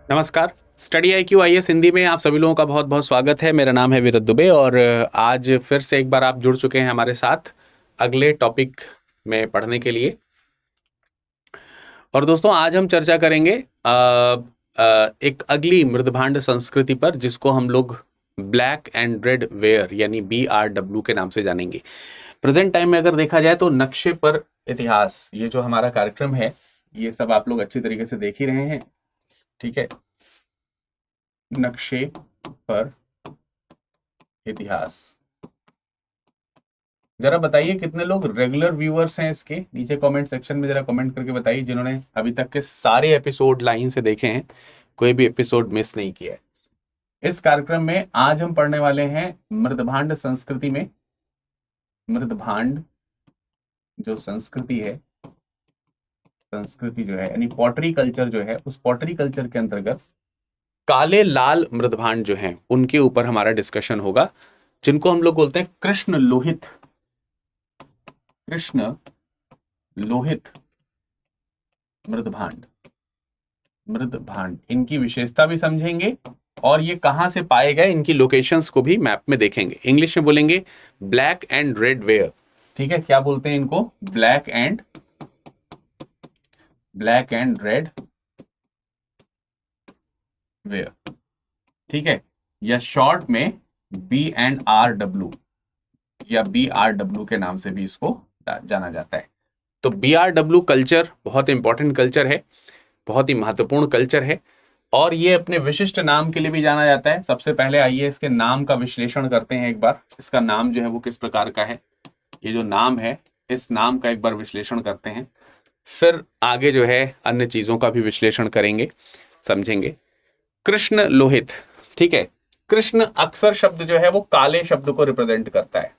नमस्कार। Study I Q I S Hindi में आप सभी लोगों का बहुत बहुत स्वागत है। मेरा नाम है विरत दुबे और आज फिर से एक बार आप जुड़ चुके हैं हमारे साथ अगले टॉपिक में पढ़ने के लिए। और दोस्तों आज हम चर्चा करेंगे एक अगली मृदभांड संस्कृति पर जिसको हम लोग ब्लैक एंड रेड वेयर यानी BRW के नाम से जानेंगे। प्रेजेंट टाइम में अगर देखा जाए तो नक्शे पर इतिहास ये जो हमारा कार्यक्रम है ये सब आप लोग अच्छी तरीके से देख ही रहे हैं। ठीक है, नक्शे पर इतिहास। जरा बताइए कितने लोग रेगुलर व्यूअर्स हैं इसके, नीचे कमेंट सेक्शन में जरा कमेंट करके बताइए जिन्होंने अभी तक के सारे एपिसोड लाइन से देखे हैं, कोई भी एपिसोड मिस नहीं किया है। इस कार्यक्रम में आज हम पढ़ने वाले हैं मृदभांड संस्कृति में। मृदभांड जो संस्कृति है, संस्कृति जो है यानी पॉटरी कल्चर जो है, उस पॉटरी कल्चर के अंतर्गत काले लाल मृदभांड जो हैं उनके ऊपर हमारा डिस्कशन होगा, जिनको हम लोग बोलते हैं कृष्ण लोहित। कृष्ण लोहित मृदभांड। मृदभांड इनकी विशेषता भी समझेंगे और ये कहां से पाए गए इनकी लोकेशंस को भी मैप में देखेंगे। इंग्लिश में बोलेंगे ब्लैक एंड रेड वेयर। ठीक है, क्या बोलते हैं इनको? Black and red ware. ठीक है, या शॉर्ट में BRW या BRW के नाम से भी इसको जाना जाता है। तो BRW कल्चर बहुत इंपॉर्टेंट कल्चर है, बहुत ही महत्वपूर्ण कल्चर है और ये अपने विशिष्ट नाम के लिए भी जाना जाता है। सबसे पहले आइए इसके नाम का विश्लेषण करते हैं एक बार। इसका नाम जो है वो किस प्रकार का है, ये जो नाम है इस नाम का एक बार विश्लेषण करते हैं, फिर आगे जो है अन्य चीजों का भी विश्लेषण करेंगे, समझेंगे। कृष्ण लोहित। ठीक है, कृष्ण अक्सर शब्द जो है वो काले शब्द को रिप्रेजेंट करता है।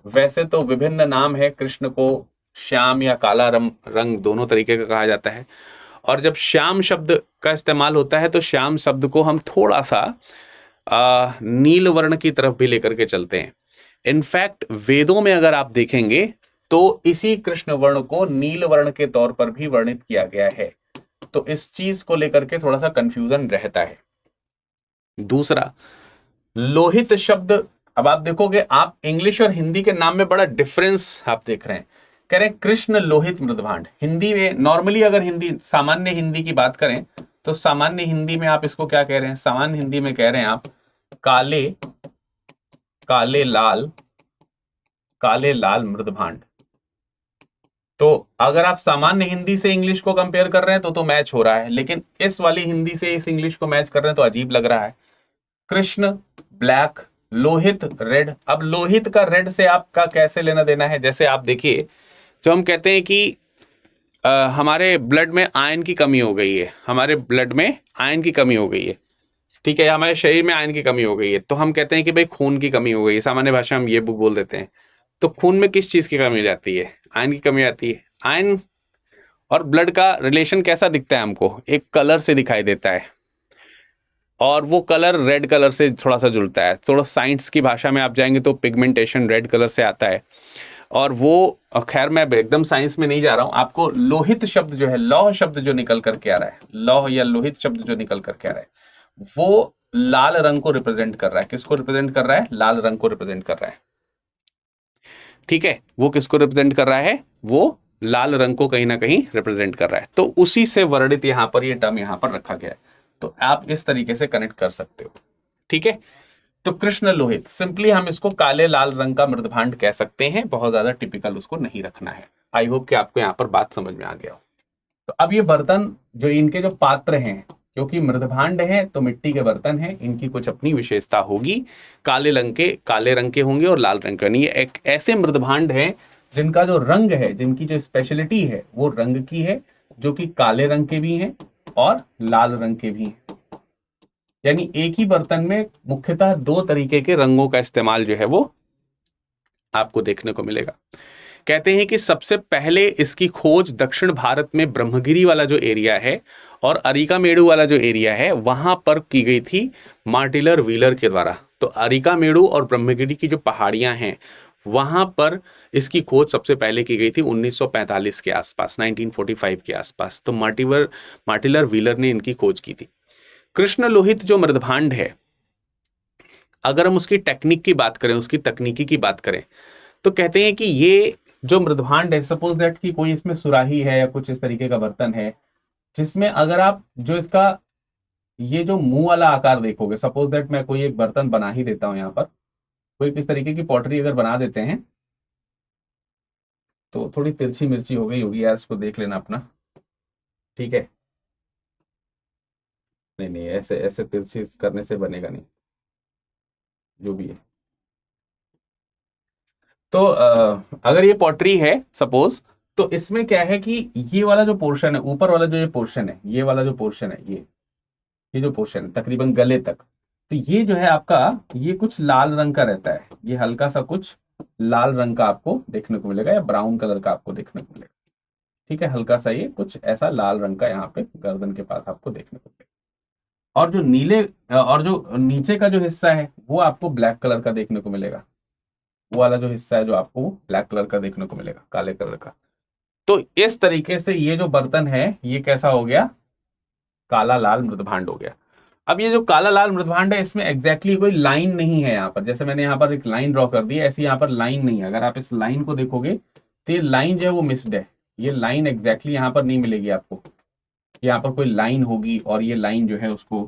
वैसे तो विभिन्न नाम है, कृष्ण को श्याम या काला रंग दोनों तरीके का कहा जाता है। और जब श्याम शब्द का इस्तेमाल होता है तो श्याम शब्द को हम थोड़ा सा नील वर्ण की तरफ भी लेकर के चलते हैं। इनफैक्ट वेदों में अगर आप देखेंगे तो इसी कृष्ण वर्ण को नील वर्ण के तौर पर भी वर्णित किया गया है। तो इस चीज को लेकर के थोड़ा सा कंफ्यूजन रहता है। दूसरा, लोहित शब्द, अब आप देखोगे आप इंग्लिश और हिंदी के नाम में बड़ा डिफरेंस आप देख रहे हैं। कह रहे हैं कृष्ण लोहित मृदभांड। हिंदी में नॉर्मली अगर हिंदी सामान्य हिंदी की बात करें तो सामान्य हिंदी में आप इसको क्या कह रहे हैं? सामान्य हिंदी में कह रहे हैं आप काले लाल मृदभांड। तो अगर आप सामान्य हिंदी से इंग्लिश को कंपेयर कर रहे हैं तो मैच हो रहा है, लेकिन इस वाली हिंदी से इस इंग्लिश को मैच कर रहे हैं तो अजीब लग रहा है। Krishna black, Lohit red. अब लोहित का रेड से आपका कैसे लेना देना है? जैसे आप देखिए, जो हम कहते हैं कि हमारे ब्लड में आयरन की कमी हो गई है, हमारे ब्लड में आयरन की कमी हो गई है। ठीक है, हमारे शरीर में आयरन की कमी हो गई है तो हम कहते हैं कि भाई खून की कमी हो गई है। सामान्य भाषा में हम ये बोल देते हैं। तो खून में किस चीज की कमी हो जाती है? आयरन की कमी आती है। आयरन और ब्लड का रिलेशन कैसा दिखता है हमको? एक कलर से दिखाई देता है और वो कलर रेड कलर से थोड़ा सा जुड़ता है। थोड़ा साइंस की भाषा में आप जाएंगे तो पिगमेंटेशन रेड कलर से आता है। और वो खैर मैं एकदम साइंस में नहीं जा रहा हूं। आपको लोहित शब्द जो है, लौह शब्द जो निकल करके आ रहा है, लौह या लोहित शब्द जो निकल करके आ रहा है, वो लाल रंग को रिप्रेजेंट कर रहा है। किसको रिप्रेजेंट कर रहा है? लाल रंग को रिप्रेजेंट कर रहा है। ठीक है, वो किसको रिप्रेजेंट कर रहा है? वो लाल रंग को कहीं ना कहीं रिप्रेजेंट कर रहा है। तो उसी से वर्णित यहां पर ये टर्म यहां पर रखा गया है। तो आप इस तरीके से कनेक्ट कर सकते हो। ठीक है, तो कृष्ण लोहित, सिंपली हम इसको काले लाल रंग का मृदभांड कह सकते हैं। बहुत ज्यादा टिपिकल उसको नहीं रखना है। आई होप कि आपको यहाँ पर बात समझ में आ गया हो। तो अब ये बर्तन जो इनके जो पात्र हैं, क्योंकि मृदभांड है तो मिट्टी के बर्तन हैं, इनकी कुछ अपनी विशेषता होगी। काले रंग के होंगे और लाल रंग का नहीं। एक ऐसे मृदभांड हैं जिनका जो रंग है, जिनकी जो स्पेशलिटी है वो रंग की है, जो कि काले रंग के भी हैं और लाल रंग के भी हैं। यानी एक ही बर्तन में मुख्यतः दो तरीके के रंगों का इस्तेमाल जो है वो आपको देखने को मिलेगा। कहते हैं कि सबसे पहले इसकी खोज दक्षिण भारत में ब्रह्मगिरी वाला जो एरिया है और अरिकामेडु वाला जो एरिया है वहां पर की गई थी मार्टिलर व्हीलर के द्वारा। तो अरिकामेडु और ब्रह्मगिरी की जो पहाड़ियां हैं वहां पर इसकी खोज सबसे पहले की गई थी 1945 के आसपास, 1945 के आसपास। तो मार्टिलर व्हीलर ने इनकी खोज की थी। कृष्ण लोहित जो मृदभांड है, अगर हम उसकी टेक्निक की बात करें, उसकी तकनीकी की बात करें, तो कहते हैं कि ये जो मृदभांड है, सपोज दैट कि कोई इसमें सुराही है या कुछ इस तरीके का बर्तन है, जिसमें अगर आप जो इसका ये जो मुंह वाला आकार देखोगे, सपोज दैट मैं कोई एक बर्तन बना ही देता हूं, यहाँ पर कोई किस तरीके की पॉटरी अगर बना देते हैं, तो थोड़ी तिरछी मिर्ची हो गई होगी यार, इसको देख लेना अपना, ठीक है। नहीं नहीं, ऐसे ऐसे तिरछी करने से बनेगा नहीं, जो भी है। तो अगर ये पॉटरी है सपोज, तो इसमें क्या है कि ये वाला जो पोर्शन है, ऊपर वाला जो ये पोर्शन है, ये वाला जो पोर्शन है, ये जो पोर्शन है तकरीबन गले तक, तो ये जो है आपका, ये कुछ लाल रंग का रहता है, ये हल्का सा कुछ लाल रंग का आपको देखने को मिलेगा, या ब्राउन कलर का आपको देखने को मिलेगा, ठीक है। हल्का सा ये कुछ ऐसा लाल रंग का यहाँ पे गर्दन के पास आपको देखने को मिलेगा। और जो नीले और जो नीचे का जो हिस्सा है, वो आपको ब्लैक कलर का देखने को मिलेगा। वो वाला जो हिस्सा है जो आपको ब्लैक कलर का देखने को मिलेगा, काले कलर का। तो इस तरीके से ये जो बर्तन है, ये कैसा हो गया, काला लाल मृदभांड हो गया। अब ये जो काला लाल मृदभांड है, इसमें एग्जैक्टली कोई लाइन नहीं है यहाँ पर, जैसे मैंने यहाँ पर एक लाइन ड्रॉ कर दी है, ऐसी यहाँ पर लाइन नहीं है। अगर आप इस लाइन को देखोगे तो ये लाइन जो है वो मिस्ड है, ये लाइन एग्जैक्टली यहाँ पर नहीं मिलेगी आपको। यहाँ पर कोई लाइन होगी और ये लाइन जो है उसको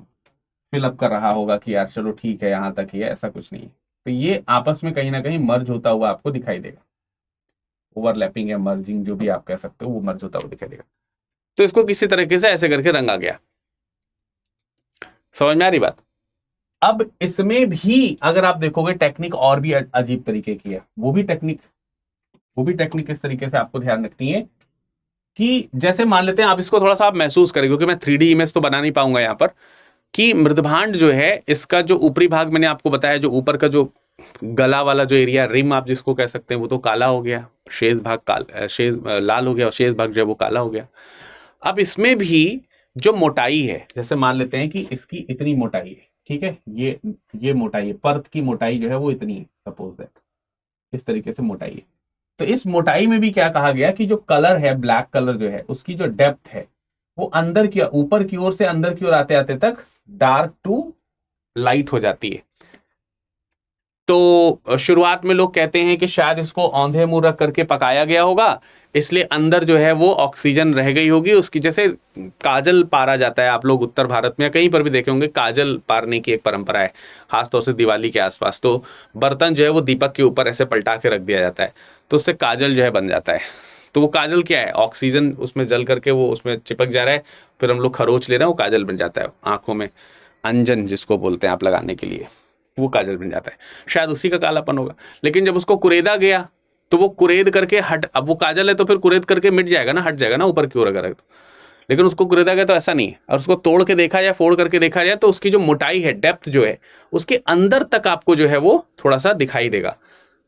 फिलअप कर रहा होगा कि यार चलो ठीक है यहाँ तक ही है, ऐसा कुछ नहीं है। तो ये आपस में कहीं ना कहीं मर्ज होता हुआ आपको दिखाई देगा, ओवरलैपिंग या मर्जिंग जो भी आप कह सकते हो, वो मर्ज होता हुआ दिखाई देगा। तो इसको किसी तरीके से ऐसे करके रंगा गया। समझ में आ रही बात? अब इसमें भी अगर आप देखोगे टेक्निक और भी अजीब तरीके की है। वो भी टेक्निक इस तरीके से आपको ध्यान रखनी है कि जैसे मान लेते हैं, आप इसको थोड़ा सा आप महसूस करें, क्योंकि मैं 3D इमेज तो बना नहीं पाऊंगा यहाँ पर, कि मृदभांड जो है, इसका जो ऊपरी भाग मैंने आपको बताया, जो ऊपर का जो गला वाला जो एरिया, रिम आप जिसको कह सकते हैं, वो तो काला हो गया, शेष भाग शेष लाल हो गया, और शेष भाग जो है वो काला हो गया। अब इसमें भी जो मोटाई है, जैसे मान लेते हैं कि इसकी इतनी मोटाई है, ठीक है, ये मोटाई है, परत की मोटाई जो है वो इतनी है, सपोज दैट इस तरीके से मोटाई है। तो इस मोटाई में भी क्या कहा गया कि जो कलर है, ब्लैक कलर जो है, उसकी जो डेप्थ है, वो अंदर की, ऊपर की ओर से अंदर की ओर आते आते तक डार्क टू लाइट हो जाती है। तो शुरुआत में लोग कहते हैं कि शायद इसको औंधे मुंह रख करके पकाया गया होगा, इसलिए अंदर जो है वो ऑक्सीजन रह गई होगी उसकी। जैसे काजल पारा जाता है, आप लोग उत्तर भारत में या कहीं पर भी देखे होंगे, काजल पारने की एक परंपरा है, खासतौर से दिवाली के आसपास। तो बर्तन जो है वो दीपक के ऊपर ऐसे पलटा के रख दिया जाता है, तो उससे काजल जो है बन जाता है। तो वो काजल क्या है, ऑक्सीजन उसमें जल करके वो उसमें चिपक जा रहा है, फिर हम लोग खरोच ले रहे हैं, वो काजल बन जाता है। आंखों में अंजन जिसको बोलते हैं आप लगाने के लिए, वो काजल बन जाता है, शायद उसी का कालापन होगा। लेकिन जब उसको कुरेदा गया, तो वो कुरेद करके हट, अब वो काजल है तो फिर कुरेद करके मिट जाएगा ना, हट जाएगा ना ऊपर की ओर अगर, लेकिन उसको कुरेदा गया तो ऐसा नहीं है। और उसको तोड़ के देखा जाए, फोड़ करके देखा जाए, तो उसकी जो मोटाई है, डेप्थ जो है, उसके अंदर तक आपको जो है वो थोड़ा सा दिखाई देगा।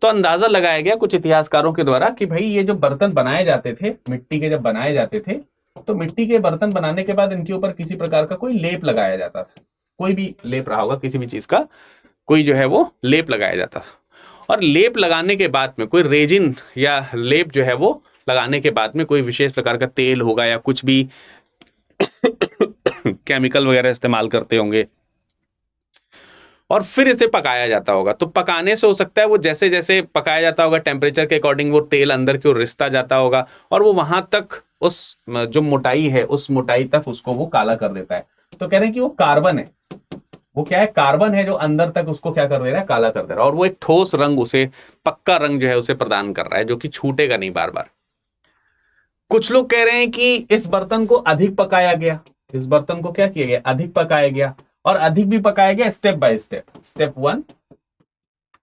तो अंदाजा लगाया गया कुछ इतिहासकारों के द्वारा कि भाई ये जो बर्तन बनाए जाते थे, मिट्टी के जब बनाए जाते थे, तो मिट्टी के बर्तन बनाने के बाद इनके ऊपर किसी प्रकार का कोई लेप लगाया जाता था, कोई भी लेप रहा होगा, किसी भी चीज का कोई जो है वो लेप लगाया जाता था। और लेप लगाने के बाद में कोई रेजिन या लेप जो है वो लगाने के बाद में कोई विशेष प्रकार का तेल होगा या कुछ भी केमिकल वगैरह इस्तेमाल करते होंगे, और फिर इसे पकाया जाता होगा। तो पकाने से हो सकता है वो जैसे जैसे पकाया जाता होगा, टेम्परेचर के अकॉर्डिंग वो तेल अंदर की ओर रिसता जाता होगा, और वो वहां तक उस जो मोटाई है, उस मोटाई तक उसको वो काला कर देता है। तो कह रहे हैं कि वो कार्बन है, वो क्या है, कार्बन है जो अंदर तक उसको क्या कर दे रहा है, काला कर दे रहा है। और वो एक ठोस रंग, उसे पक्का रंग जो है उसे प्रदान कर रहा है, जो कि छूटेगा नहीं बार बार। कुछ लोग कह रहे हैं कि इस बर्तन को अधिक पकाया गया, इस बर्तन को क्या किया गया, अधिक पकाया गया, और अधिक भी पकाया गया step by step, step 1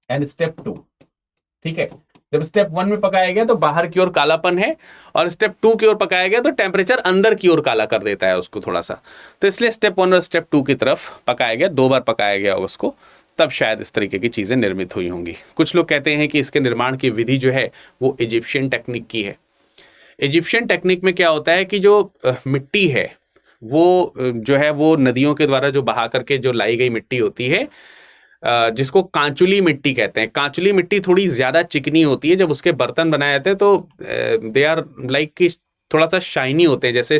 and step 2, ठीक है। जब स्टेप 1 में पकाया गया तो बाहर की ओर कालापन है, और स्टेप 2 की ओर पकाया गया तो टेम्परेचर अंदर की ओर काला कर देता है उसको थोड़ा सा। तो इसलिए स्टेप 1 और स्टेप 2 की तरफ पकाया गया, 2 बार पकाया गया उसको, तब शायद इस तरीके की चीजें निर्मित हुई होंगी। कुछ लोग कहते हैं कि इसके निर्माण की विधि जो है वो इजिप्शियन टेक्निक की है। इजिप्शियन टेक्निक में क्या होता है कि जो मिट्टी है, वो जो है वो नदियों के द्वारा जो बहा करके जो लाई गई मिट्टी होती है, जिसको कांचुली मिट्टी कहते हैं। कांचुली मिट्टी थोड़ी ज्यादा चिकनी होती है, जब उसके बर्तन बनाए जाते हैं तो दे आर लाइक कि थोड़ा सा शाइनी होते हैं, जैसे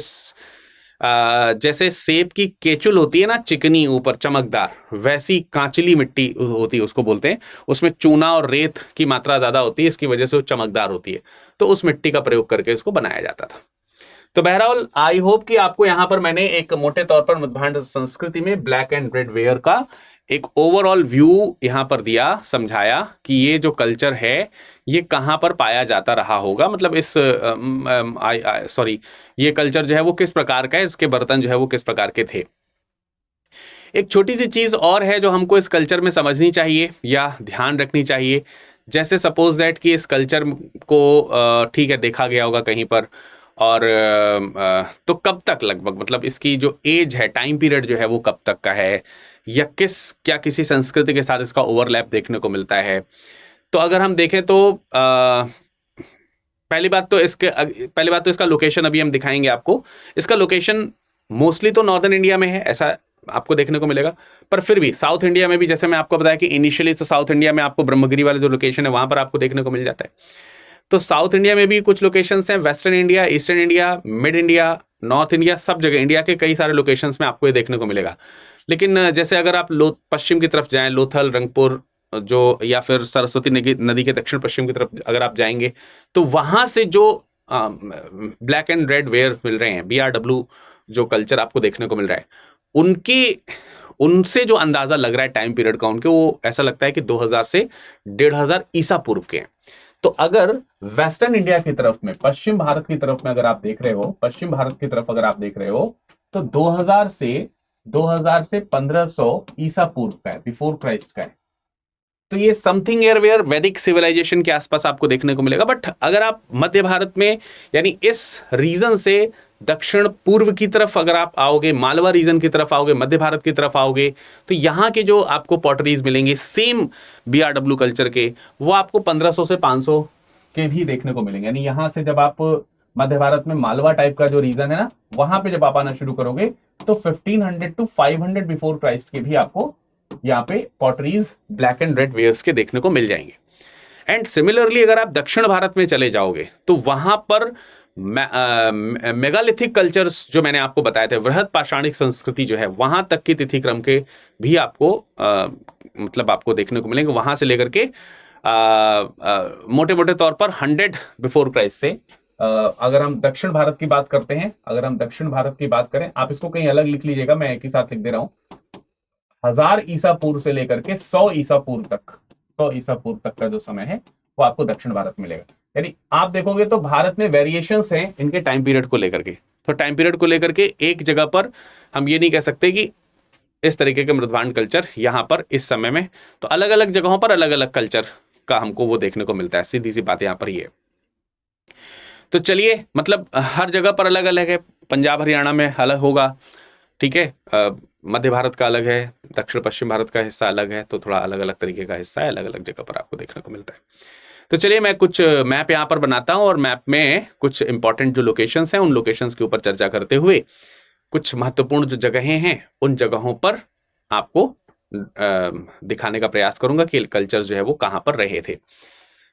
जैसे सेब की केचुल होती है ना, चिकनी ऊपर चमकदार, वैसी कांचली मिट्टी होती है, उसको बोलते हैं। उसमें चूना और रेत की मात्रा ज्यादा होती है, इसकी वजह से वो चमकदार होती है, तो उस मिट्टी का प्रयोग करके इसको बनाया जाता था। तो बहरहाल आई होप कि आपको यहां पर मैंने एक मोटे तौर पर मध्य संस्कृति में ब्लैक एंड रेड वेयर का एक ओवरऑल व्यू यहां पर दिया, समझाया कि ये जो कल्चर है ये कहां पर पाया जाता रहा होगा, मतलब इस सॉरी ये कल्चर जो है वो किस प्रकार का है, इसके बर्तन जो है वो किस प्रकार के थे। एक छोटी सी चीज और है जो हमको इस कल्चर में समझनी चाहिए या ध्यान रखनी चाहिए। जैसे सपोज दैट कि इस कल्चर को ठीक है देखा गया होगा कहीं पर, और तो कब तक लगभग, मतलब इसकी जो एज है, टाइम पीरियड जो है वो कब तक का है, या क्या किसी संस्कृति के साथ इसका ओवरलैप देखने को मिलता है। तो अगर हम देखें तो पहली बात तो इसका लोकेशन अभी हम दिखाएंगे आपको। इसका लोकेशन मोस्टली तो नॉर्दर्न इंडिया में है, ऐसा आपको देखने को मिलेगा, पर फिर भी साउथ इंडिया में भी, जैसे मैं आपको बताया कि इनिशियली तो साउथ इंडिया में आपको ब्रह्मगिरी वाला जो लोकेशन है वहां पर आपको देखने को मिल जाता है। तो साउथ इंडिया में भी कुछ लोकेशंस हैं, western India, eastern India, mid India, north India, सब जगह इंडिया के कई सारे लोकेशंस में आपको ये देखने को मिलेगा। लेकिन जैसे अगर आप पश्चिम की तरफ जाएं, लोथल, रंगपुर जो, या फिर सरस्वती नदी के दक्षिण पश्चिम की तरफ अगर आप जाएंगे, तो वहां से जो ब्लैक एंड रेड वेयर मिल रहे हैं, BRW जो कल्चर आपको देखने को मिल रहा है, उनसे जो अंदाजा लग रहा है टाइम पीरियड का उनके, वो ऐसा लगता है कि 2000 से 1500 ईसा पूर्व के हैं। तो अगर वेस्टर्न इंडिया की तरफ में, पश्चिम भारत की तरफ में अगर आप देख रहे हो, पश्चिम भारत की तरफ अगर आप देख रहे हो, तो 2000 से 1500 ईसा पूर्व का है, बिफोर क्राइस्ट का है। तो ये समथिंग एयरवेयर वैदिक सिविलाइजेशन के आसपास आपको देखने को मिलेगा। बट अगर आप मध्य भारत में, यानी इस रीजन से दक्षिण पूर्व की तरफ अगर आप आओगे, मालवा रीजन की तरफ आओगे, मध्य भारत की तरफ आओगे, तो यहाँ के जो आपको पॉटरीज मिलेंगे सेम BRW कल्चर के, वो आपको 1500 से 500 के भी देखने को मिलेंगे। यानी यहाँ से जब आप मध्य भारत में मालवा टाइप का जो रीजन है ना, वहां पे जब आप आना शुरू करोगे तो 1500 टू 500 बिफोर क्राइस्ट के भी आपको यहाँ पे potteries black and red wares के देखने को मिल जाएंगे। एंड सिमिलरली अगर आप दक्षिण भारत में चले जाओगे तो वहां पर मेगालिथिक कल्चर्स जो मैंने आपको बताए थे, वृहद पाषाणिक संस्कृति जो है, वहां तक की तिथि क्रम के भी आपको मतलब आपको देखने को मिलेंगे। वहां से लेकर के मोटे मोटे तौर पर 100 बिफोर क्राइस्ट से, अगर हम दक्षिण भारत की बात करते हैं, अगर हम दक्षिण भारत की बात करें, आप इसको कहीं अलग लिख लीजिएगा, मैं एक ही साथ लिख दे रहा हूं, 1000 ईसा पूर्व से लेकर के 100 ईसा पूर्व तक, 100 ईसा पूर्व तक का जो समय है वो आपको दक्षिण भारत मिलेगा। यानी आप देखोगे तो भारत में वेरिएशंस हैं इनके टाइम पीरियड को लेकर के। तो टाइम पीरियड को लेकर के एक जगह पर हम ये नहीं कह सकते कि इस तरीके के मृदभांड कल्चर यहां पर इस समय में, तो अलग अलग जगहों पर अलग अलग कल्चर का हमको वो देखने को मिलता है, सीधी सी बात यहां पर ये। तो चलिए, मतलब हर जगह पर अलग अलग है, पंजाब हरियाणा में अलग होगा, ठीक है, मध्य भारत का अलग है, दक्षिण पश्चिम भारत का हिस्सा अलग है, तो थोड़ा अलग अलग तरीके का हिस्सा है, अलग अलग जगह पर आपको देखने को मिलता है। तो चलिए मैं कुछ मैप यहाँ पर बनाता हूँ, और मैप में कुछ इंपॉर्टेंट जो लोकेशंस हैं उन लोकेशंस के ऊपर चर्चा करते हुए कुछ महत्वपूर्ण जो जगहें हैं उन जगहों पर आपको दिखाने का प्रयास करूंगा कि कल्चर जो है वो कहाँ पर रहे थे।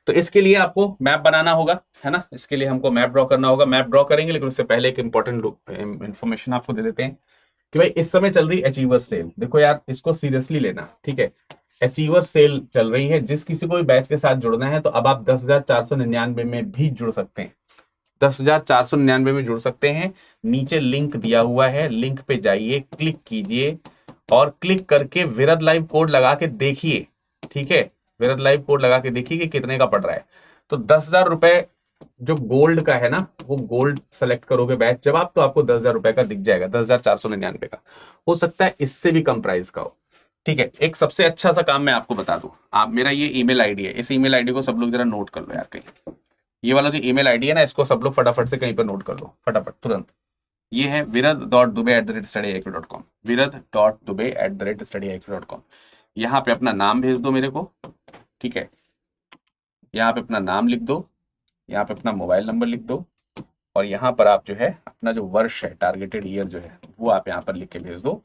तो इसके लिए आपको मैप बनाना होगा, है ना, इसके लिए हमको मैप ड्रॉ करना होगा। मैप ड्रॉ करेंगे, लेकिन उससे पहले एक इंपॉर्टेंट इन्फॉर्मेशन आपको दे देते हैं कि भाई इस समय चल रही अचीवर सेल। देखो यार, इसको सीरियसली लेना, ठीक है, अचीवर सेल चल रही है। जिस किसी को भी बैच के साथ जुड़ना है तो अब आप 10,499 में भी जुड़ सकते हैं, 10,499 में जुड़ सकते हैं। नीचे लिंक दिया हुआ है, लिंक पे जाइए, क्लिक कीजिए, और क्लिक करके विरद लाइव कोड लगा के देखिए, ठीक है, विरद लाइव कोड लगा के देखिए कि कितने का पड़ रहा है। तो 10,000 रुपए जो गोल्ड का है ना, वो गोल्ड सेलेक्ट करोगे बैच जब आप, तो आपको 10,000 रुपए का दिख जाएगा, 10,499 का। हो सकता है इससे भी कम प्राइस का हो, ठीक है। एक सबसे अच्छा सा काम मैं आपको बता दूं, आप, मेरा ये ईमेल आईडी है, इस ईमेल आईडी को सब लोग जरा नोट कर लो यार कहीं। ये वाला जो ईमेल आईडी है ना, इसको सब लोग फटाफट से कहीं पर नोट कर लो, फटाफट तुरंत। ये है virad.dubey@studyiq.com, virad.dubey@studyiq.com। यहाँ पे अपना नाम भेज दो मेरे को, ठीक है, यहाँ पे अपना नाम लिख दो, यहाँ पे अपना मोबाइल नंबर लिख दो, और यहाँ पर आप जो है अपना जो वर्ष है, टारगेटेड ईयर जो है, वो आप यहाँ पर लिख के भेज दो,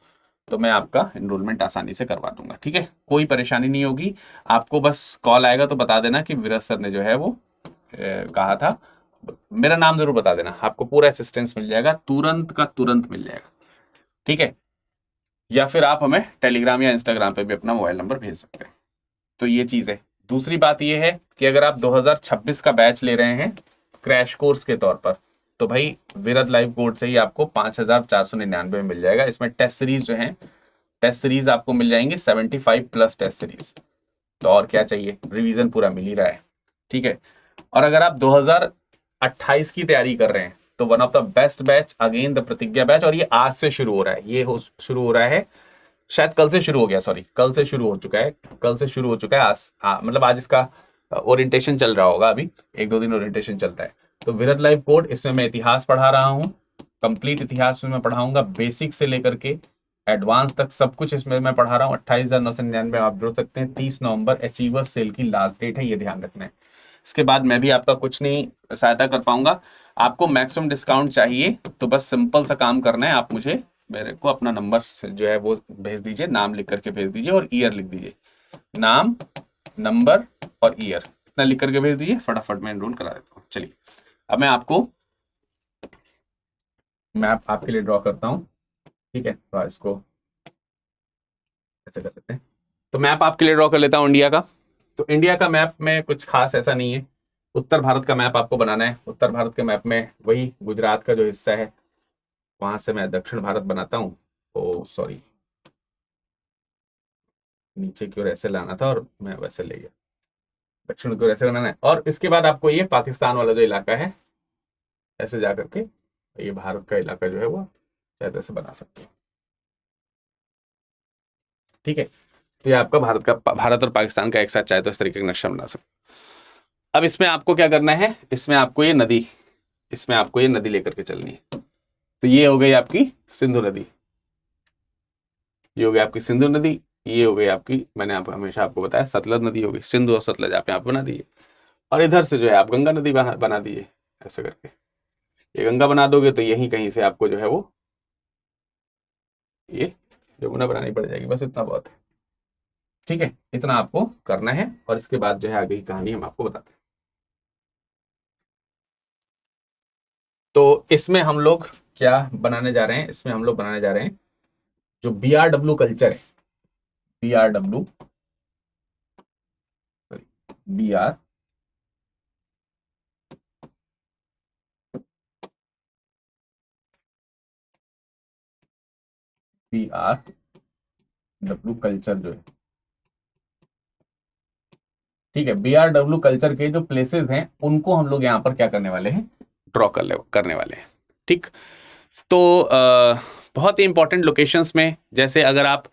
तो मैं आपका एनरोलमेंट आसानी से करवा दूंगा, ठीक है। कोई परेशानी नहीं होगी आपको, बस कॉल आएगा तो बता देना कि विराज सर ने जो है वो कहा था, मेरा नाम जरूर बता देना, आपको पूरा असिस्टेंस मिल जाएगा, तुरंत का तुरंत मिल जाएगा, ठीक है। या फिर आप हमें टेलीग्राम या इंस्टाग्राम पे भी अपना मोबाइल नंबर भेज सकते हैं। तो ये चीज है। दूसरी बात ये है कि अगर आप 2026 का बैच ले रहे हैं क्रैश कोर्स के तौर पर, तो भाई विरद लाइव कोड से ही आपको 5,499 में मिल जाएगा। इसमें टेस्ट सीरीज जो है, टेस्ट सीरीज आपको मिल जाएंगे 75 प्लस टेस्ट सीरीज। तो और क्या चाहिए, रिवीजन पूरा मिल ही रहा है, ठीक है। और अगर आप 2028 की तैयारी कर रहे हैं तो one of the best batch again the प्रतिज्ञा बैच, और ये आज से शुरू हो रहा है, ये शुरू हो रहा है, शायद कल से शुरू हो गया, सॉरी कल से शुरू हो चुका है, कल से शुरू हो चुका है। आज मतलब आज इसका ओरिएंटेशन चल रहा होगा, अभी 1-2 दिन ओरिएंटेशन चलता है। तो विरद लाइव कोड, इसमें मैं इतिहास पढ़ा रहा हूँ, कंप्लीट इतिहास में मैं पढ़ाऊंगा, बेसिक से लेकर के एडवांस तक सब कुछ इसमें मैं पढ़ा रहा हूँ। 28,999 आप जोड़ सकते हैं। 30 नवंबर अचीवर सेल की लास्ट डेट है, ये ध्यान रखना है। इसके बाद मैं भी आपका कुछ नहीं सहायता कर पाऊंगा। आपको मैक्सिमम डिस्काउंट चाहिए तो बस सिंपल सा काम करना है, आप मुझे मेरे को अपना नंबर जो है वो भेज दीजिए, नाम लिख करके भेज दीजिए और ईयर लिख दीजिए, नाम, नंबर और ईयर, इतना लिख करके भेज दीजिए, फटाफट मैं एनरोल करा देता हूँ। चलिए अब मैं आपको मैप आपके लिए ड्रॉ करता हूँ, ठीक है। तो इसको ऐसे कर देते हैं। तो मैप आपके लिए ड्रॉ कर लेता हूँ इंडिया का। तो इंडिया का मैप में कुछ खास ऐसा नहीं है, उत्तर भारत का मैप आपको बनाना है। उत्तर भारत के मैप में वही गुजरात का जो हिस्सा है वहां से मैं दक्षिण भारत बनाता हूँ। ओ सॉरी, नीचे की ओर ऐसे लाना था और मैं वैसे ले गया, दक्षिण की ओर ऐसे बनाना है। और इसके बाद आपको ये पाकिस्तान वाला जो इलाका है ऐसे जा करके ये भारत का इलाका जो है वो शायद ऐसे बना सकते हैं, ठीक है। तो ये आपका भारत और पाकिस्तान का एक साथ चाहे तो इस तरीके का नक्शा बना सकते। अब इसमें आपको क्या करना है, इसमें आपको ये नदी, इसमें आपको ये नदी लेकर के चलनी है। तो ये हो गई आपकी सिंधु नदी, ये हो गई आपकी सिंधु नदी, ये हो गई आपकी, मैंने हमेशा आपको बताया सतलज नदी होगी, सिंधु और सतलज आप यहाँ पे बना दीजिए। और इधर से जो है आप गंगा नदी बना दीजिए ऐसे करके। ये गंगा बना दोगे तो यहीं कहीं से आपको जो है वो ये यमुना बनानी पड़ जाएगी, बस इतना बहुत है, ठीक है। इतना आपको करना है और इसके बाद जो है आगे की कहानी हम आपको बताते हैं। तो इसमें हम लोग क्या बनाने जा रहे हैं, इसमें हम लोग बनाने जा रहे हैं जो BRW कल्चर है, BRW sorry BR BRW culture जो है, ठीक है। BRW कल्चर के जो प्लेसेस हैं उनको हम लोग यहाँ पर क्या करने वाले हैं, ड्रॉ करने वाले हैं, ठीक। तो बहुत ही इंपॉर्टेंट लोकेशंस में, जैसे अगर आप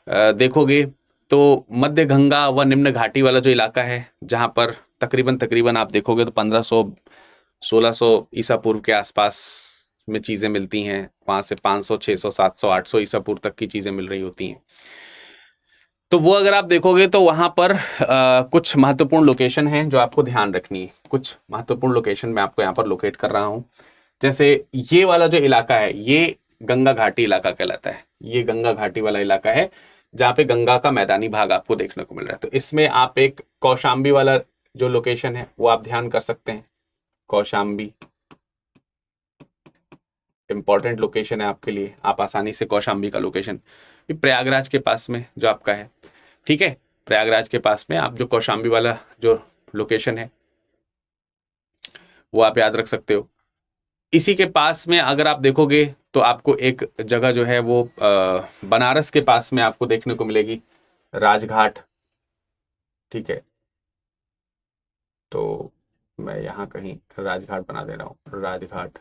देखोगे तो मध्य गंगा व निम्न घाटी वाला जो इलाका है, जहां पर तकरीबन आप देखोगे तो 1500 1600 ईसा पूर्व के आसपास में चीजें मिलती हैं, वहां से 500 600 700 800 ईसा पूर्व तक की चीजें मिल रही होती हैं। तो वो अगर आप देखोगे तो वहां पर कुछ महत्वपूर्ण लोकेशन हैं जो आपको ध्यान रखनी है। कुछ महत्वपूर्ण लोकेशन मैं आपको यहाँ पर लोकेट कर रहा हूँ। जैसे ये वाला जो इलाका है ये गंगा घाटी इलाका कहलाता है, ये गंगा घाटी वाला इलाका है जहाँ पे गंगा का मैदानी भाग आपको देखने को मिल रहा है। तो इसमें आप एक कौशाम्बी वाला जो लोकेशन है वो आप ध्यान कर सकते हैं। कौशाम्बी इंपॉर्टेंट लोकेशन है आपके लिए, आप आसानी से कौशाम्बी का लोकेशन, ये प्रयागराज के पास में जो आपका है, ठीक है। प्रयागराज के पास में आप जो कौशाम्बी वाला जो लोकेशन है वो आप याद रख सकते हो। इसी के पास में अगर आप देखोगे तो आपको एक जगह जो है वो बनारस के पास में आपको देखने को मिलेगी, राजघाट, ठीक है। तो मैं यहाँ कहीं राजघाट बना दे रहा हूँ, राजघाट,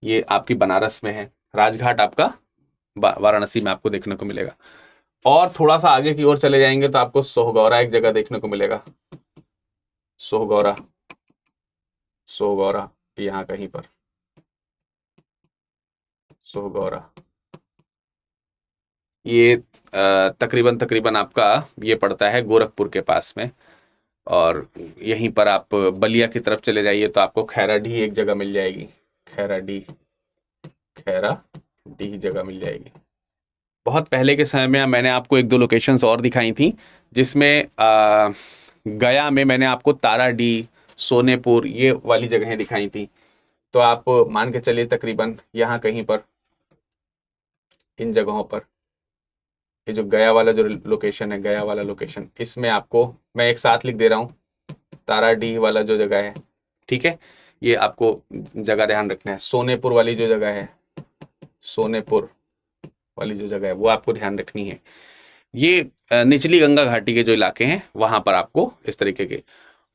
ये आपकी बनारस में है। राजघाट आपका वाराणसी में आपको देखने को मिलेगा। और थोड़ा सा आगे की ओर चले जाएंगे तो आपको सोहगौरा एक जगह देखने को मिलेगा, सोहगौरा, सोहगौरा यहाँ कहीं पर, सोहगौरा, ये तकरीबन आपका ये पड़ता है गोरखपुर के पास में। और यहीं पर आप बलिया की तरफ चले जाइए तो आपको खैराडीह एक जगह मिल जाएगी, खैराडीह जगह मिल जाएगी। बहुत पहले के समय में मैंने आपको 1-2 लोकेशंस और दिखाई थी जिसमें गया में मैंने आपको ताराडीह, सोनेपुर ये वाली जगहें दिखाई थी। तो आप मान के चलिए तकरीबन यहाँ कहीं पर इन जगहों पर, ये जो गया वाला जो लोकेशन है, गया वाला लोकेशन, इसमें आपको मैं एक साथ लिख दे रहा हूँ, ताराडीह वाला जो जगह है, ठीक है, ये आपको जगह ध्यान रखना है। सोनेपुर वाली जो जगह है, सोनेपुर वाली जो जगह है वो आपको ध्यान रखनी है। ये निचली गंगा घाटी के जो इलाके हैं वहां पर आपको इस तरीके के।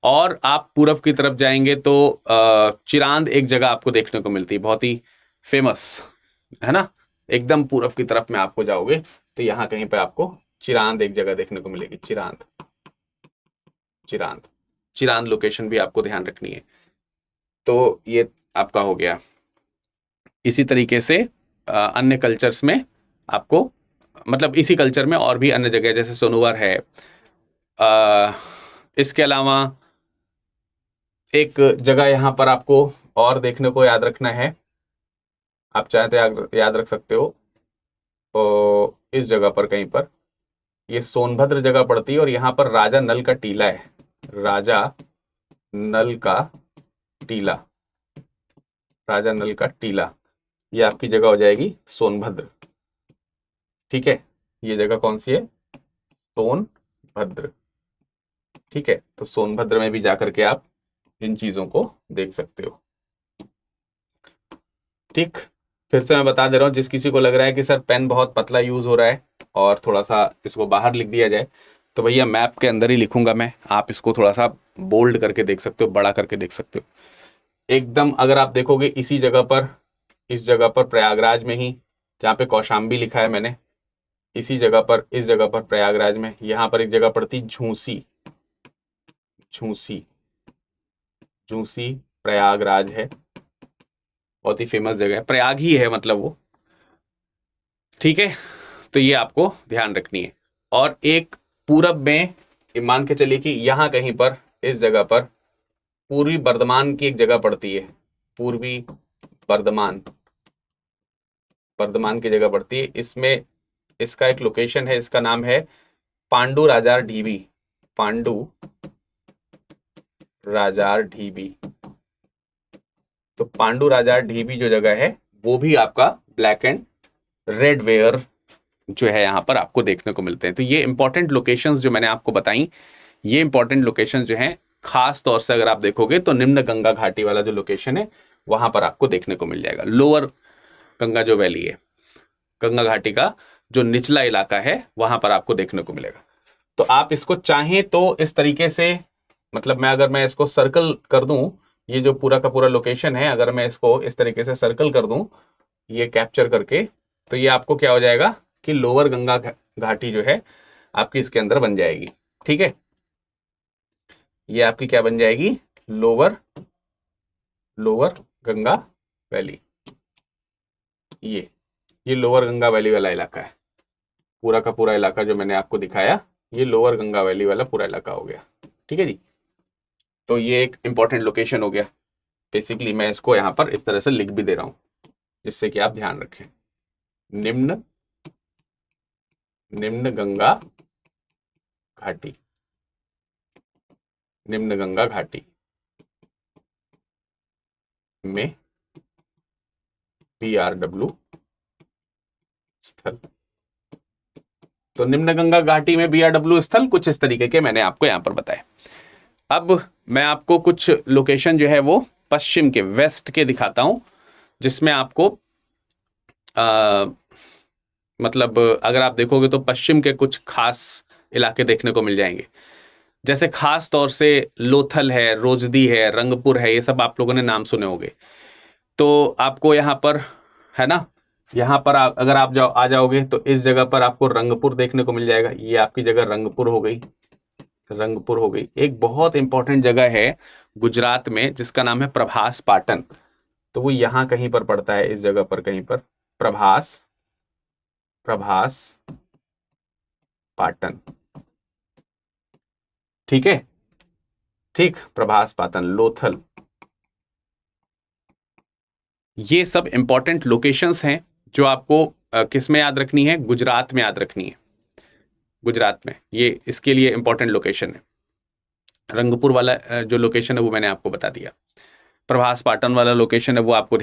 और आप पूरब की तरफ जाएंगे तो चिरांद एक जगह आपको देखने को मिलती है, बहुत ही फेमस है ना। एकदम पूरब की तरफ में आपको जाओगे तो यहाँ कहीं पे आपको चिरांद एक जगह देखने को मिलेगी, चिरांद, चिरांद, चिरांद लोकेशन भी आपको ध्यान रखनी है। तो ये आपका हो गया। इसी तरीके से अन्य कल्चर्स में आपको, मतलब इसी कल्चर में और भी अन्य जगह जैसे सोनूवार है। इसके अलावा एक जगह यहाँ पर आपको और देखने को याद रखना है, आप चाहे तो याद रख सकते हो। तो इस जगह पर कहीं पर ये सोनभद्र जगह पड़ती है और यहाँ पर राजा नल का टीला है, राजा नल का टीला, राजा नल का टीला, ये आपकी जगह हो जाएगी सोनभद्र। ठीक है, ये जगह कौन सी है, सोनभद्र। ठीक है, तो सोनभद्र में भी जाकर के आप इन चीजों को देख सकते हो। ठीक, फिर से मैं बता दे रहा हूं, जिस किसी को लग रहा है कि सर पेन बहुत पतला यूज हो रहा है और थोड़ा सा इसको बाहर लिख दिया जाए, तो भैया मैप के अंदर ही लिखूंगा मैं, आप इसको थोड़ा सा बोल्ड करके देख सकते हो, बड़ा करके देख सकते हो एकदम। अगर आप देखोगे इसी जगह पर, इस जगह पर प्रयागराज में ही, जहाँ पे कौशाम्बी लिखा है मैंने, इसी जगह पर, इस जगह पर प्रयागराज में, यहाँ पर एक जगह पड़ती झूसी, झूसी, झूसी प्रयागराज है, बहुत ही फेमस जगह है, प्रयाग ही है मतलब वो। ठीक है, तो ये आपको ध्यान रखनी है। और एक पूरब में मान के चलिए कि यहां कहीं पर, इस जगह पर पूर्वी बर्धमान की एक जगह पड़ती है, पूर्वी बर्धमान, बर्धमान की जगह पड़ती है। इसमें इसका एक लोकेशन है, इसका नाम है पांडु राजार ढीबी, पांडु राजार ढीबी। तो पांडु राजार ढीबी जो जगह है वो भी आपका ब्लैक एंड रेड वेयर जो है यहाँ पर आपको देखने को मिलते हैं। तो ये इंपॉर्टेंट लोकेशंस जो मैंने आपको बताई, ये इंपॉर्टेंट लोकेशंस जो हैं, खास तौर से अगर आप देखोगे तो निम्न गंगा घाटी वाला जो लोकेशन है वहां पर आपको देखने को मिल जाएगा। लोअर गंगा जो वैली है, गंगा घाटी का जो निचला इलाका है वहां पर आपको देखने को मिलेगा। तो आप इसको चाहें तो इस तरीके से, मतलब अगर मैं इसको सर्कल कर दूं, ये जो पूरा का पूरा लोकेशन है, अगर मैं इसको इस तरीके से सर्कल कर दूं ये कैप्चर करके, तो ये आपको क्या हो जाएगा कि लोअर गंगा घाटी जो है आपकी इसके अंदर बन जाएगी। ठीक है, ये आपकी क्या बन जाएगी, लोअर, लोअर गंगा वैली। ये लोअर गंगा वैली वाला इलाका है, पूरा का पूरा इलाका जो मैंने आपको दिखाया, ये लोअर गंगा वैली वाला पूरा इलाका हो गया। ठीक है जी, तो ये एक इंपॉर्टेंट लोकेशन हो गया। बेसिकली मैं इसको यहां पर इस तरह से लिख भी दे रहा हूं जिससे कि आप ध्यान रखें, निम्न, निम्न गंगा घाटी, निम्न गंगा घाटी में BRW स्थल। तो निम्न गंगा घाटी में BRW स्थल कुछ इस तरीके के मैंने आपको यहां पर बताए। अब मैं आपको कुछ लोकेशन जो है वो पश्चिम के, वेस्ट के दिखाता हूं, जिसमें आपको मतलब अगर आप देखोगे तो पश्चिम के कुछ खास इलाके देखने को मिल जाएंगे। जैसे खास तौर से लोथल है, रोजदी है, रंगपुर है, ये सब आप लोगों ने नाम सुने होंगे। तो आपको यहाँ पर है ना, यहाँ पर अगर आप आ जाओगे तो इस जगह पर आपको रंगपुर देखने को मिल जाएगा। ये आपकी जगह रंगपुर हो गई, रंगपुर हो गई। एक बहुत इंपॉर्टेंट जगह है गुजरात में जिसका नाम है प्रभास पाटन, तो वो यहाँ कहीं पर पड़ता है, इस जगह पर कहीं पर, प्रभास, प्रभास पाटन। ठीक है, ठीक, प्रभास पाटन, लोथल, ये सब इंपॉर्टेंट लोकेशंस हैं जो आपको किस में याद रखनी है, गुजरात में याद रखनी है। गुजरात में ये इसके लिए इंपॉर्टेंट लोकेशन है। रंगपुर वाला जो लोकेशन है वो मैंने आपको बता दिया। प्रभास पाटन वाला लोकेशन है वो आपको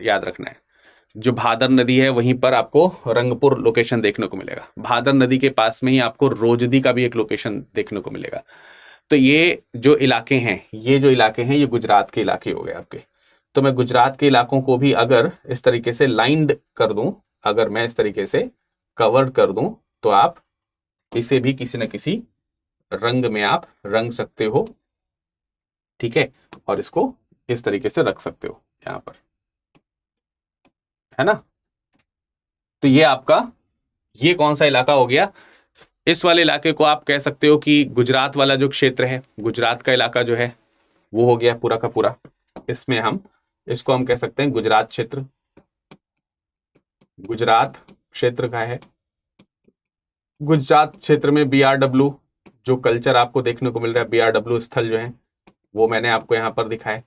याद रखना है। जो भादर नदी है वहीं पर आपको रंगपुर लोकेशन देखने को मिलेगा। भादर नदी के पास में ही आपको रोजदी का भी एक लोकेशन देखने को मिलेगा। तो ये जो इलाके हैं, ये गुजरात के इलाके हो गए आपके। तो मैं गुजरात के इलाकों को भी अगर इस तरीके से लाइंड कर दूं, अगर मैं इस तरीके से कवर कर दूं, तो आप इसे भी किसी न किसी रंग में आप रंग सकते हो, ठीक है, और इसको इस तरीके से रख सकते हो यहां पर, है ना। तो ये आपका, ये कौन सा इलाका हो गया? इस वाले इलाके को आप कह सकते हो कि गुजरात वाला जो क्षेत्र है, गुजरात का इलाका जो है वो हो गया पूरा का पूरा। इसमें हम इसको हम कह सकते हैं गुजरात क्षेत्र। गुजरात क्षेत्र का है। गुजरात क्षेत्र में BRW जो कल्चर आपको देखने को मिल रहा है, BRW स्थल जो है वो मैंने आपको यहां पर दिखाए,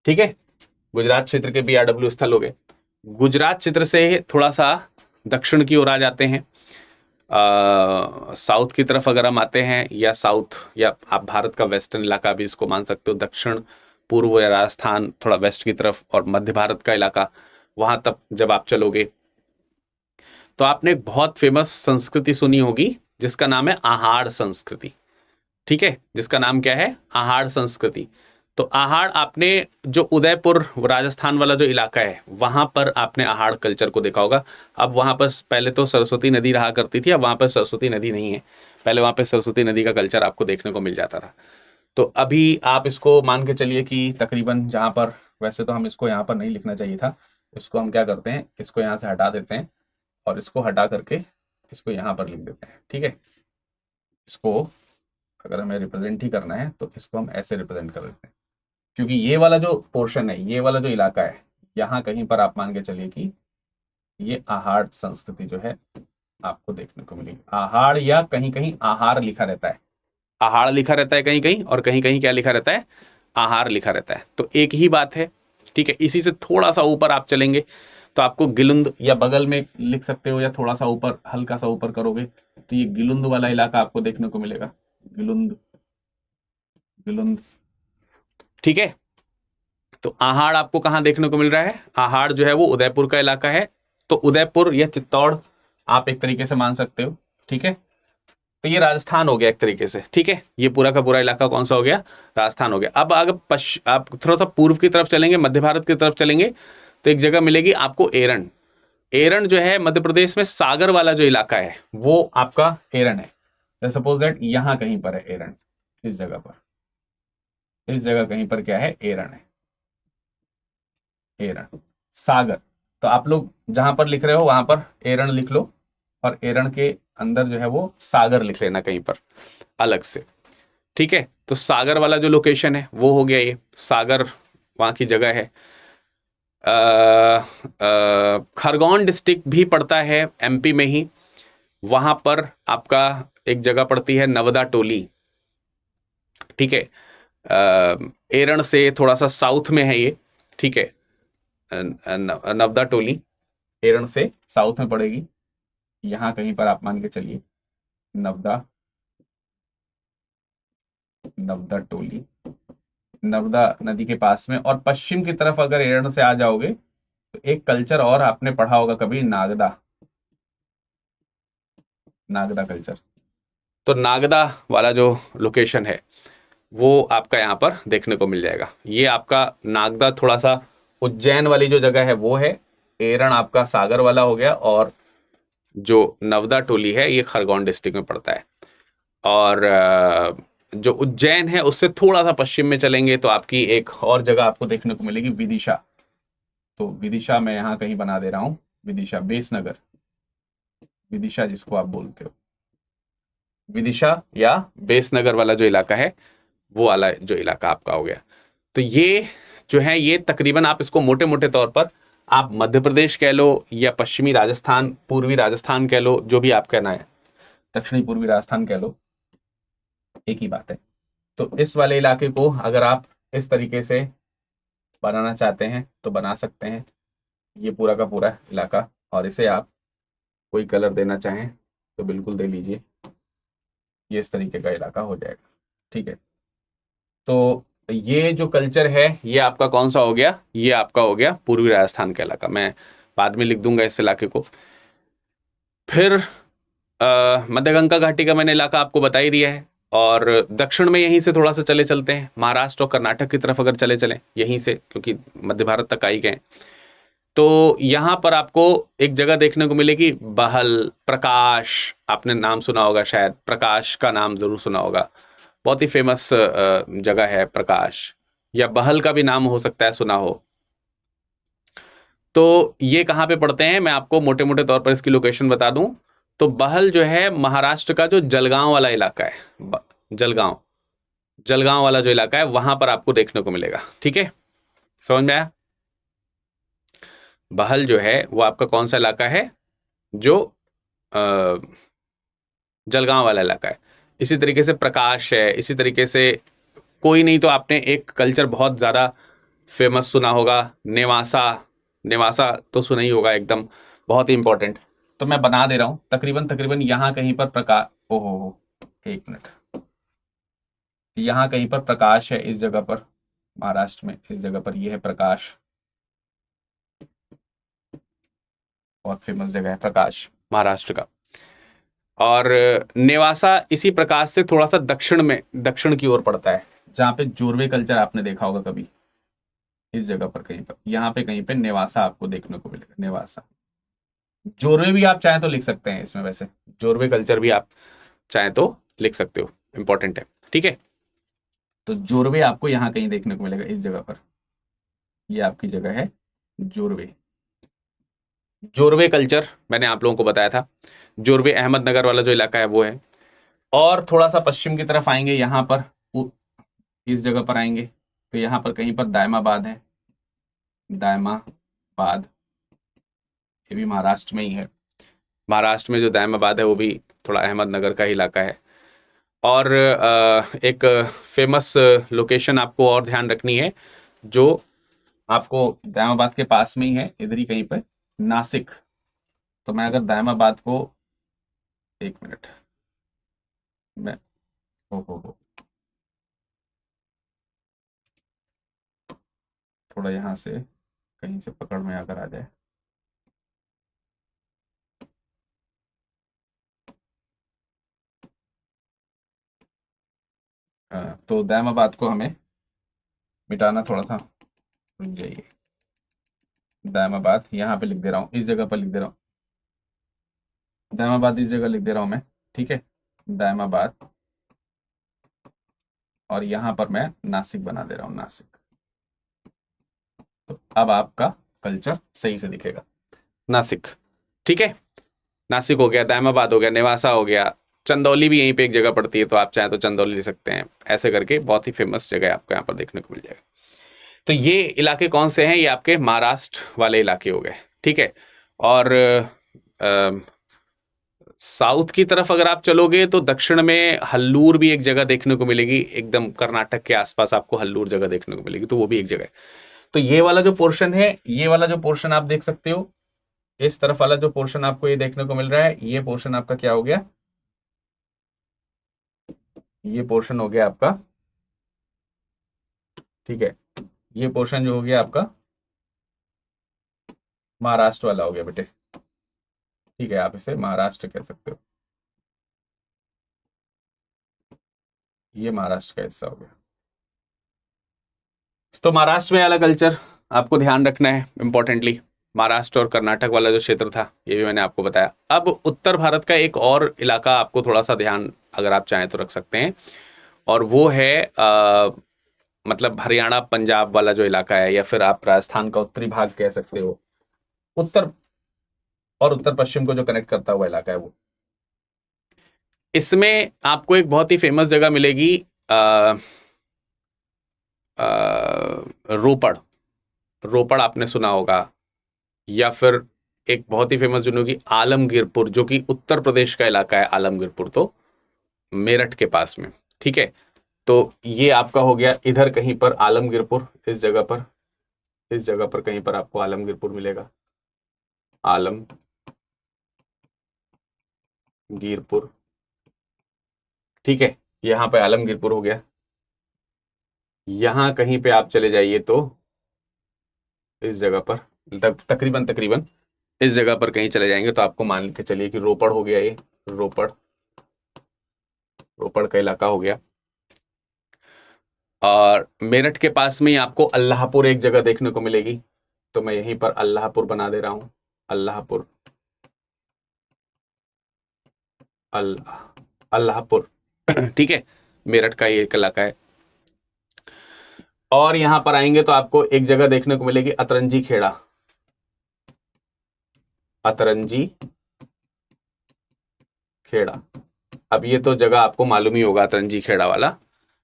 ठीक है। गुजरात क्षेत्र के BRW स्थल हो गए। गुजरात क्षेत्र से थोड़ा सा दक्षिण की ओर आ जाते हैं, साउथ की तरफ अगर हम आते हैं, या साउथ, या आप भारत का वेस्टर्न इलाका भी इसको मान सकते हो, दक्षिण पूर्व या राजस्थान थोड़ा वेस्ट की तरफ, और मध्य भारत का इलाका, वहां तक जब आप चलोगे तो आपने एक बहुत फेमस संस्कृति सुनी होगी जिसका नाम है आहाड़ संस्कृति, ठीक है, जिसका नाम क्या है? आहाड़ संस्कृति। तो आहाड़ आपने जो उदयपुर राजस्थान वाला जो इलाका है वहां पर आपने आहाड़ कल्चर को देखा होगा। अब वहां पर पहले तो सरस्वती नदी रहा करती थी, अब वहां पर सरस्वती नदी नहीं है, पहले वहां पर सरस्वती नदी का कल्चर आपको देखने को मिल जाता था। तो अभी आप इसको मान के चलिए कि तकरीबन जहां पर, वैसे तो हम इसको यहाँ पर नहीं लिखना चाहिए था, इसको हम क्या करते हैं, इसको यहाँ से हटा देते हैं और इसको हटा करके इसको यहाँ पर लिख देते हैं, ठीक है। इसको अगर हमें रिप्रेजेंट ही करना है तो इसको हम ऐसे रिप्रेजेंट कर देते हैं, क्योंकि ये वाला जो पोर्शन है, ये वाला जो इलाका है, यहाँ कहीं पर आप मान के चलिए कि ये आहाड़ संस्कृति जो है आपको देखने को मिलेगी। आहाड़ या कहीं कहीं आहार लिखा रहता है, आहाड़ लिखा रहता है कहीं कहीं, और कहीं कहीं क्या लिखा रहता है? आहार लिखा रहता है। तो एक ही बात है, ठीक है। इसी से थोड़ा सा ऊपर आप चलेंगे तो आपको गिलुंद, या बगल में लिख सकते हो, या थोड़ा सा ऊपर, हल्का सा ऊपर करोगे तो ये गिलुंद वाला इलाका आपको देखने को मिलेगा। गिलुंद, गिलुंद, ठीक है। तो आहाड़ आपको कहां देखने को मिल रहा है? आहाड़ जो है वो उदयपुर का इलाका है। तो उदयपुर या चित्तौड़ आप एक तरीके से मान सकते हो, ठीक है। तो ये राजस्थान हो गया एक तरीके से, ठीक है। ये पूरा का पूरा इलाका कौन सा हो गया? राजस्थान हो गया। अब अगर आप थोड़ा सा पूर्व की तरफ चलेंगे, मध्य भारत की तरफ चलेंगे, तो एक जगह मिलेगी आपको एरन। एरन जो है मध्य प्रदेश में सागर वाला जो इलाका है वो आपका एरन है। सपोज दैट यहां कहीं पर है एरन, इस जगह पर, इस जगह कहीं पर क्या है? एरन है, एरन, सागर। तो आप लोग जहां पर लिख रहे हो वहां पर एरन लिख लो, और एरन के अंदर जो है वो सागर लिख लेना कहीं पर अलग से, ठीक है। तो सागर वाला जो लोकेशन है वो हो गया, ये सागर वहां की जगह है। खरगोन डिस्ट्रिक्ट भी पड़ता है MP में ही, वहां पर आपका एक जगह पड़ती है नवदा टोली, ठीक है। एरन से थोड़ा सा साउथ में है ये, ठीक है। नवदा टोली एरन से साउथ में पड़ेगी, यहां कहीं पर आप मान के चलिए नवदा, नवदा टोली, नर्मदा नदी के पास में। और पश्चिम की तरफ अगर एरन से आ जाओगे तो एक कल्चर और आपने पढ़ा होगा कभी, नागदा, नागदा कल्चर। तो नागदा वाला जो लोकेशन है वो आपका यहाँ पर देखने को मिल जाएगा। ये आपका नागदा थोड़ा सा उज्जैन वाली जो जगह है वो है, एरन आपका सागर वाला हो गया, और जो नवदा टोली है ये खरगोन डिस्ट्रिक्ट में पड़ता है। और जो उज्जैन है उससे थोड़ा सा पश्चिम में चलेंगे तो आपकी एक और जगह आपको देखने को मिलेगी, विदिशा। तो विदिशा मैं यहाँ कहीं बना दे रहा हूँ, विदिशा, बेसनगर, विदिशा जिसको आप बोलते हो, विदिशा या बेसनगर वाला जो इलाका है वो वाला जो इलाका आपका हो गया। तो ये जो है, ये तकरीबन आप इसको मोटे मोटे तौर पर आप मध्य प्रदेश कह लो या पश्चिमी राजस्थान, पूर्वी राजस्थान कह लो, जो भी आप कहना है, दक्षिणी पूर्वी राजस्थान कह लो, एक ही बात है। तो इस वाले इलाके को अगर आप इस तरीके से बनाना चाहते हैं तो बना सकते हैं, ये पूरा का पूरा इलाका। और इसे आप कोई कलर देना चाहें तो बिल्कुल दे लीजिए, ये इस तरीके का इलाका हो जाएगा। ठीक है, तो ये जो कल्चर है ये आपका कौन सा हो गया, ये आपका हो गया पूर्वी राजस्थान का इलाका। मैं बाद में लिख दूंगा इस इलाके को। फिर मध्यगंगा घाटी का मैंने इलाका आपको बता ही दिया है। और दक्षिण में यहीं से थोड़ा सा चलते हैं महाराष्ट्र और कर्नाटक की तरफ अगर चलें यहीं से, क्योंकि मध्य भारत तक आ ही गए, तो यहां पर आपको एक जगह देखने को मिलेगी बहल, प्रकाश। आपने नाम सुना होगा, शायद प्रकाश का नाम जरूर सुना होगा, बहुत ही फेमस जगह है प्रकाश, या बहल का भी नाम हो सकता है सुना हो। तो ये कहाँ पे पड़ते हैं, मैं आपको मोटे मोटे तौर पर इसकी लोकेशन बता दूं। तो बहल जो है महाराष्ट्र का जो जलगांव वाला इलाका है, जलगांव जलगांव वाला जो इलाका है वहां पर आपको देखने को मिलेगा। ठीक है, समझ में आया? बहल जो है वो आपका कौन सा इलाका है, जो जलगांव वाला इलाका है। इसी तरीके से प्रकाश है, इसी तरीके से कोई नहीं तो आपने एक कल्चर बहुत ज्यादा फेमस सुना होगा, नेवासा। नेवासा तो सुना ही होगा, एकदम बहुत ही इंपॉर्टेंट। तो मैं बना दे रहा हूं, तकरीबन तकरीबन यहां कहीं पर प्रकाश, ओहो एक मिनट, यहां कहीं पर प्रकाश है इस जगह पर, महाराष्ट्र में इस जगह पर ये है प्रकाश, बहुत फेमस जगह है प्रकाश महाराष्ट्र का। और नेवासा इसी प्रकाश से थोड़ा सा दक्षिण में, दक्षिण की ओर पड़ता है, जहां पे जोरवे कल्चर आपने देखा होगा कभी, इस जगह पर कहीं पर, यहाँ पे कहीं पे नेवासा आपको देखने को मिलेगा, नेवासा। जोरवे भी आप चाहें तो लिख सकते हैं इसमें, वैसे जोरवे कल्चर भी आप चाहें तो लिख सकते हो, इंपॉर्टेंट है। ठीक है, तो जोरवे आपको यहाँ कहीं देखने को मिलेगा इस जगह पर, ये आपकी जगह है जोरवे। जोरवे कल्चर मैंने आप लोगों को बताया था, जोरवे अहमदनगर वाला जो इलाका है वो है। और थोड़ा सा पश्चिम की तरफ आएंगे, यहाँ पर इस जगह पर आएंगे तो यहाँ पर कहीं पर दायमाबाद है, दायमाबाद, ये भी महाराष्ट्र में ही है। महाराष्ट्र में जो दायमाबाद है वो भी थोड़ा अहमदनगर का ही इलाका है। और एक फेमस लोकेशन आपको और ध्यान रखनी है, जो आपको दायमाबाद के पास में ही है, इधर ही कहीं पर, नासिक। तो मैं अगर दायमाबाद को, एक मिनट, मैं हो थोड़ा यहाँ से कहीं से पकड़ में अगर आ जाए, तो दायमाबाद को हमें मिटाना थोड़ा सा, रुक जाइए, दायमाबाद यहाँ पे लिख दे रहा हूँ, इस जगह पर लिख दे रहा हूँ, दायमाबाद इस जगह लिख दे रहा हूँ मैं। ठीक है, दायमाबाद, और यहाँ पर मैं नासिक बना दे रहा हूँ, नासिक। तो अब आपका कल्चर सही से दिखेगा, नासिक। ठीक है, नासिक हो गया, दायमाबाद हो गया, नेवासा हो गया, चंदौली भी यहीं पे एक जगह पड़ती है, तो आप चाहें तो चंदौली ले सकते हैं। ऐसे करके बहुत ही फेमस जगह आपको यहाँ पर देखने को मिल जाएगा। तो ये इलाके कौन से हैं, ये आपके महाराष्ट्र वाले इलाके हो गए। ठीक है, और साउथ की तरफ अगर आप चलोगे तो दक्षिण में हल्लूर भी एक जगह देखने को मिलेगी, एकदम कर्नाटक के आसपास आपको हल्लूर जगह देखने को मिलेगी, तो वो भी एक जगह है। तो ये वाला जो पोर्शन है, ये वाला जो पोर्शन आप देख सकते हो, इस तरफ वाला जो पोर्शन आपको ये देखने को मिल रहा है, ये पोर्शन आपका क्या हो गया, ये पोर्शन हो गया आपका, ठीक है, ये पोर्शन जो हो गया आपका महाराष्ट्र वाला हो गया बेटे। ठीक है, आप इसे महाराष्ट्र कह सकते हो, ये महाराष्ट्र का हिस्सा हो गया। तो महाराष्ट्र में वाला कल्चर आपको ध्यान रखना है इंपॉर्टेंटली। महाराष्ट्र और कर्नाटक वाला जो क्षेत्र था ये भी मैंने आपको बताया। अब उत्तर भारत का एक और इलाका आपको थोड़ा सा ध्यान अगर आप चाहें तो रख सकते हैं, और वो है मतलब हरियाणा पंजाब वाला जो इलाका है, या फिर आप राजस्थान का उत्तरी भाग कह सकते हो। उत्तर और उत्तर पश्चिम को जो कनेक्ट करता हुआ इलाका है वो, इसमें आपको एक बहुत ही फेमस जगह मिलेगी, रोपड़। रोपड़ आपने सुना होगा, या फिर एक बहुत ही फेमस जो होगी आलमगीरपुर, जो कि उत्तर प्रदेश का इलाका है आलमगीरपुर, तो मेरठ के पास में। ठीक है, तो ये आपका हो गया इधर कहीं पर आलमगीरपुर, इस जगह पर, इस जगह पर कहीं पर आपको आलमगीरपुर मिलेगा, आलमगीरपुर। ठीक है, यहाँ पे आलमगीरपुर हो गया। यहाँ कहीं पे आप चले जाइए तो इस जगह पर तकरीबन तकरीबन इस जगह पर कहीं चले जाएंगे तो आपको मान के चलिए कि रोपड़ हो गया, ये रोपड़, रोपड़ का इलाका हो गया। और मेरठ के पास में ही आपको अल्लाहपुर एक जगह देखने को मिलेगी, तो मैं यहीं पर अल्लाहपुर बना दे रहा हूं, अल्लाहपुर, अल्लाहपुर ठीक है, मेरठ का ये एक इलाका है। और यहां पर आएंगे तो आपको एक जगह देखने को मिलेगी अतरंजी खेड़ा, अतरंजी खेड़ा। अब ये तो जगह आपको मालूम ही होगा, अतरंजी खेड़ा वाला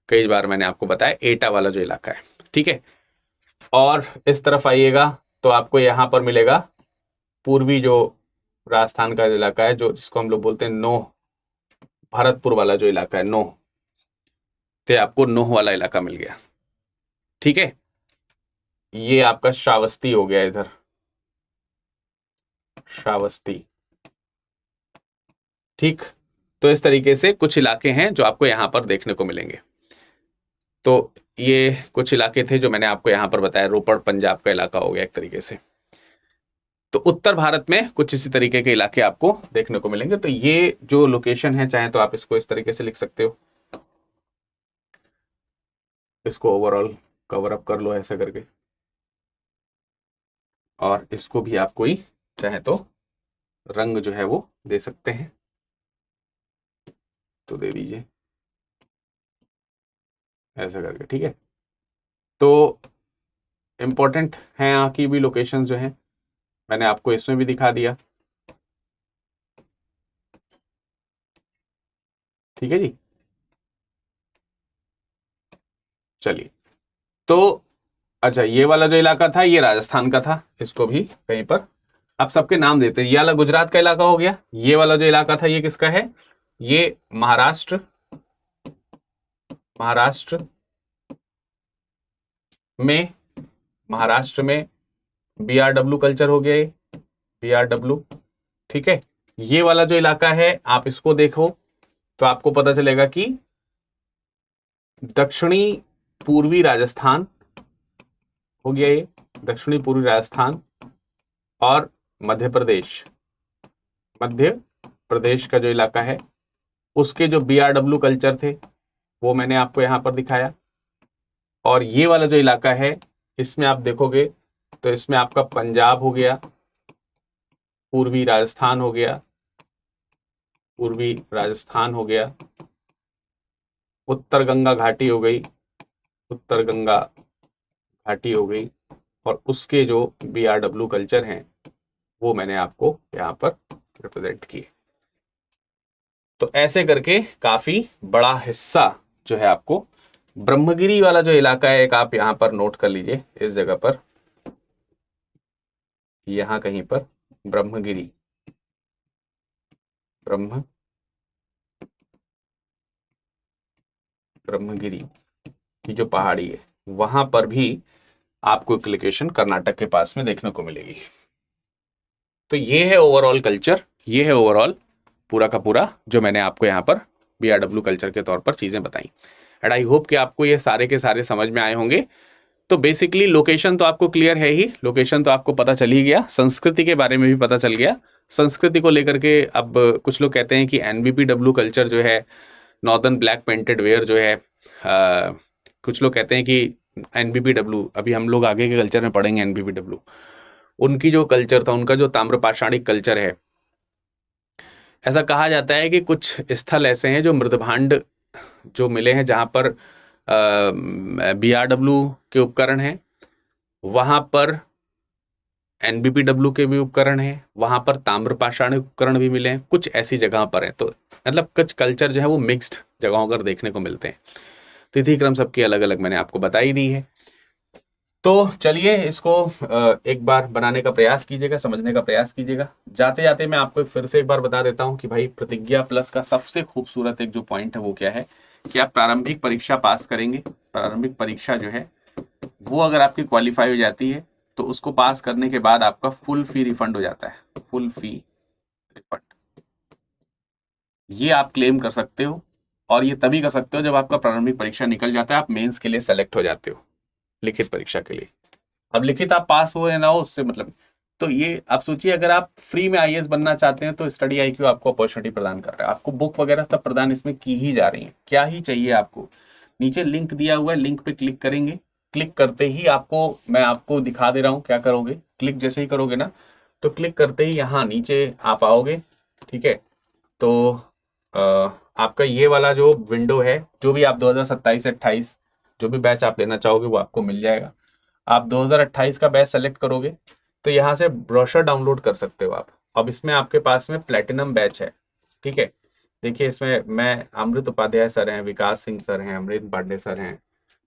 कई बार मैंने आपको बताया, एटा वाला जो इलाका है, ठीक है। और इस तरफ आइएगा तो आपको यहां पर मिलेगा पूर्वी जो राजस्थान का इलाका है, जो जिसको हम लोग बोलते हैं नोह, भरतपुर वाला जो इलाका है नोह, तो आपको नोह वाला इलाका मिल गया, ठीक है। ये आपका श्रावस्ती हो गया, इधर श्रावस्ती, ठीक। तो इस तरीके से कुछ इलाके हैं जो आपको यहां पर देखने को मिलेंगे। तो ये कुछ इलाके थे जो मैंने आपको यहां पर बताया, रोपड़ पंजाब का इलाका हो गया एक तरीके से। तो उत्तर भारत में कुछ इसी तरीके के इलाके आपको देखने को मिलेंगे। तो ये जो लोकेशन है, चाहे तो आप इसको इस तरीके से लिख सकते हो, इसको ओवरऑल कवर अप कर लो ऐसा करके, और इसको भी आप कोई चाहे तो रंग जो है वो दे सकते हैं, तो दे दीजिए ऐसा करके, ठीक है। तो इंपॉर्टेंट है यहाँ की भी लोकेशन जो है, मैंने आपको इसमें भी दिखा दिया, ठीक है जी। चलिए, तो अच्छा, ये वाला जो इलाका था ये राजस्थान का था, इसको भी कहीं पर आप सबके नाम देते हैं। ये वाला गुजरात का इलाका हो गया, ये वाला जो इलाका था ये किसका है, ये महाराष्ट्र, महाराष्ट्र में, महाराष्ट्र में बीआरडब्ल्यू कल्चर हो गया, ये बीआरडब्ल्यू, ठीक है। ये वाला जो इलाका है आप इसको देखो तो आपको पता चलेगा कि दक्षिणी पूर्वी राजस्थान हो गया, ये दक्षिणी पूर्वी राजस्थान, और मध्य प्रदेश, मध्य प्रदेश का जो इलाका है उसके जो बीआरडब्ल्यू कल्चर थे वो मैंने आपको यहां पर दिखाया। और ये वाला जो इलाका है इसमें आप देखोगे तो इसमें आपका पंजाब हो गया, पूर्वी राजस्थान हो गया, पूर्वी राजस्थान हो गया, उत्तर गंगा घाटी हो गई, उत्तर गंगा घाटी हो गई, और उसके जो बीआरडब्ल्यू कल्चर हैं वो मैंने आपको यहां पर रिप्रेजेंट किए। तो ऐसे करके काफी बड़ा हिस्सा जो है आपको, ब्रह्मगिरी वाला जो इलाका है एक आप यहां पर नोट कर लीजिए, इस जगह पर, यहां कहीं पर ब्रह्मगिरी, ब्रह्मगिरी की जो पहाड़ी है वहां पर भी आपको एक लोकेशन कर्नाटक के पास में देखने को मिलेगी। तो ये है ओवरऑल कल्चर, ये है ओवरऑल पूरा का पूरा जो मैंने आपको यहाँ पर बीआरडब्ल्यू कल्चर के तौर पर चीजें बताई। एंड आई होप कि आपको ये सारे के सारे समझ में आए होंगे। तो बेसिकली लोकेशन तो आपको क्लियर है ही, लोकेशन तो आपको पता चल ही गया, संस्कृति के बारे में भी पता चल गया। संस्कृति को लेकर के अब कुछ लोग कहते हैं कि एनबीपीडब्ल्यू कल्चर जो है, नॉर्दर्न ब्लैक पेंटेड वेयर जो है, कुछ लोग कहते हैं कि एनबीपीडब्ल्यू, अभी हम लोग आगे के कल्चर में पढ़ेंगे एनबीपीडब्ल्यू, उनकी जो कल्चर था, उनका जो ताम्रपाषाणिक कल्चर है, ऐसा कहा जाता है कि कुछ स्थल ऐसे हैं जो मृदभांड जो मिले हैं जहां पर बीआरडब्ल्यू के उपकरण हैं, वहां पर एनबीपीडब्ल्यू के भी उपकरण हैं, वहां पर ताम्रपाषाणिक उपकरण भी मिले हैं, कुछ ऐसी जगह पर हैं। तो मतलब कुछ कल्चर जो है वो मिक्स्ड जगहों पर देखने को मिलते हैं। तिथि क्रम सबकी अलग अलग मैंने आपको बता ही दी है। तो चलिए इसको एक बार बनाने का प्रयास कीजिएगा, समझने का प्रयास कीजिएगा। जाते जाते मैं आपको फिर से एक बार बता देता हूं कि भाई प्रतिज्ञा प्लस का सबसे खूबसूरत एक जो पॉइंट है वो क्या है कि आप प्रारंभिक परीक्षा पास करेंगे। प्रारंभिक परीक्षा जो है वो अगर आपकी क्वालिफाई हो जाती है तो उसको पास करने के बाद आपका फुल फी रिफंड हो जाता है। फुल फी रिफंड ये आप क्लेम कर सकते हो, और ये तभी कर सकते हो जब आपका प्रारंभिक परीक्षा निकल जाता है, आप मेंस के लिए सेलेक्ट हो जाते हो, लिखित परीक्षा के लिए। अब लिखित आप पास हो या ना हो उससे मतलब। तो ये आप सोचिए, अगर आप फ्री में आईएएस बनना चाहते हैं तो स्टडी आईक्यू आपको अपॉर्चुनिटी प्रदान कर रहा है। आपको बुक वगैरह सब प्रदान इसमें की ही जा रही है। क्या ही चाहिए आपको, नीचे लिंक दिया हुआ है, लिंक पे क्लिक करेंगे। क्लिक करते ही आपको, मैं आपको दिखा दे रहा हूँ क्या करोगे। क्लिक जैसे ही करोगे ना, तो क्लिक करते ही यहाँ नीचे आप आओगे, ठीक है। तो आपका ये वाला जो विंडो है, जो भी आप 2027 से 28 जो भी बैच आप लेना चाहोगे वो आपको मिल जाएगा। आप 2028 का बैच सेलेक्ट करोगे तो यहाँ से ब्रोशर डाउनलोड कर सकते हो आप। अब इसमें आपके पास में प्लेटिनम बैच है, ठीक है। देखिए इसमें मैं, अमृत उपाध्याय सर हैं, विकास सिंह सर हैं, अमृत पांडे सर हैं,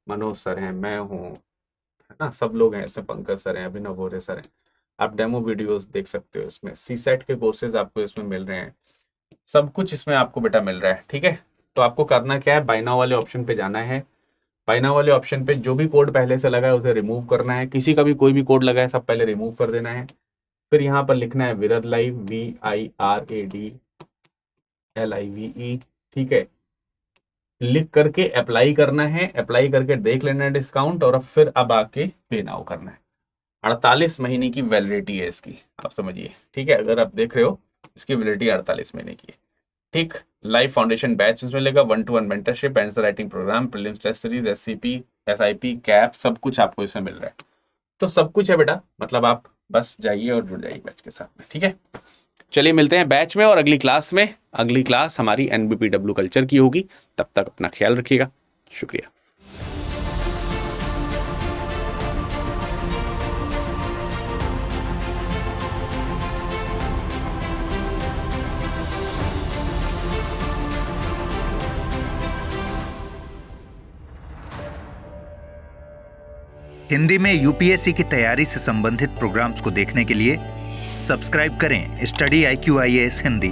मनोज सर हैं, मैं हूँ, है ना, सब लोग हैं इसमें, पंकज सर हैं, अभिनव भोरे सर हैं। आप डेमो वीडियोस देख सकते हो इसमें। सीसेट के कोर्सेज आपको इसमें मिल रहे हैं, सब कुछ इसमें आपको बेटा मिल रहा है, ठीक है। तो आपको करना क्या है, बाय नाउ वाले ऑप्शन पे जाना है। बाय नाउ वाले ऑप्शन पे जो भी कोड पहले से लगा है उसे रिमूव करना है। किसी का भी कोई भी कोड लगा है सब पहले रिमूव कर देना है। फिर यहाँ पर लिखना है विरद लाइव, VIRADLIVE, ठीक है। लिख करके अप्लाई करना है। अप्लाई करके देख लेना है डिस्काउंट, और फिर अब आके पे नाउ करना है। 48 महीने की वैलिडिटी है इसकी, आप समझिए, ठीक है। अगर आप देख रहे हो इसकी वैलिडिटी 48 महीने की है, ठीक। लाइव फाउंडेशन बैच इसमें लेगा, 1-to-1 mentorship, answer writing program, prelims test series, SCP, SIP, cap, सब कुछ आपको इसमें मिल रहा है। तो सब कुछ है बेटा, मतलब आप बस जाइए और जुड़ जाइए बैच के साथ में, ठीक है। चलिए मिलते हैं बैच में और अगली क्लास में। अगली क्लास हमारी NBPW कल्चर की होगी। तब तक अपना ख्याल रखिएगा। शुक्रिया। हिंदी में यूपीएससी की तैयारी से संबंधित प्रोग्राम्स को देखने के लिए सब्सक्राइब करें स्टडी IQ IAS हिंदी।